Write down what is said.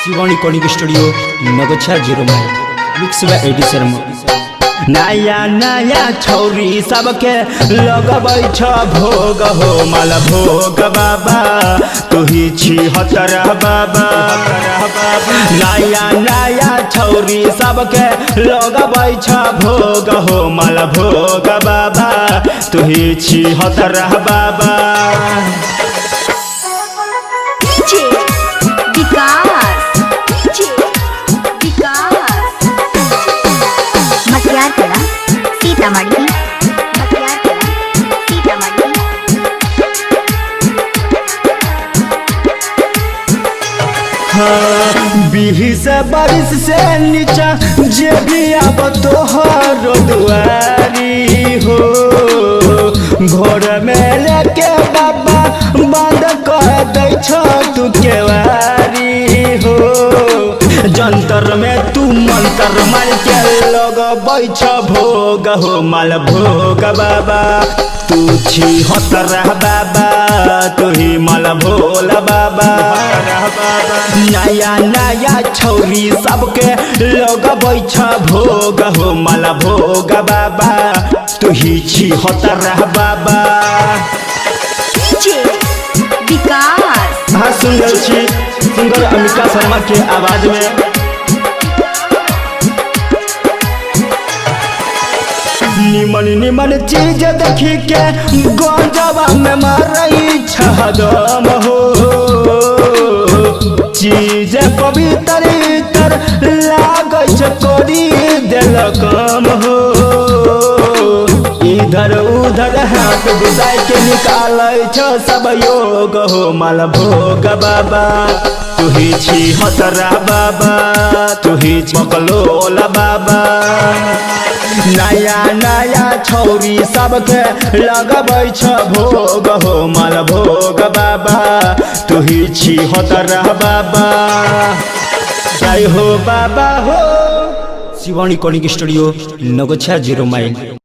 Shivani calling studio नगछा 0 माइल mix बा एडी शर्मा। नया नया छौरी सबके लगबै छ भोग हो माल भोग बाबा तुही छी हतरा बाबा। नया नया छौरी सबके लगबै छ भोग हो माल भोग बाबा तुही छी हतरा बाबा। बीस बारिश से नीचा जे भी अब तोहर दुआरी हो घर में लेके बाबा बंद कर दै छ तू केवारी हो। जंतर में तू मंत्र मार के लगबै छ भोग हो माल भोग बाबा तू छी हतरा बाबा तुही माल भोला बाबा। नया नया छौरी सबके लगबै छ भोग हो माल भोग बाबा तुही छी हतरा बाबा। हाँ सुन रहल छी सिंगर अमिका शर्मा के आवाज में। निमन निमन चीज देखी के गंजवा में मारई छदम हो चीज पवित्र लागै छ कोरी देल कम हो। इधर उधर हाथ घुसाई के निकालै छ सब योग हो माल भोग बाबा तुही छी हतरा बाबा तुही पकलोला बाबा। नया नया छौरी सबके लगबै छ भोग हो माल भोग बाबा तुही छी हतरा बाबा। जय हो बाबा हो। शिवानी कॉलिंग स्टूडियो नगछा 0 माइल।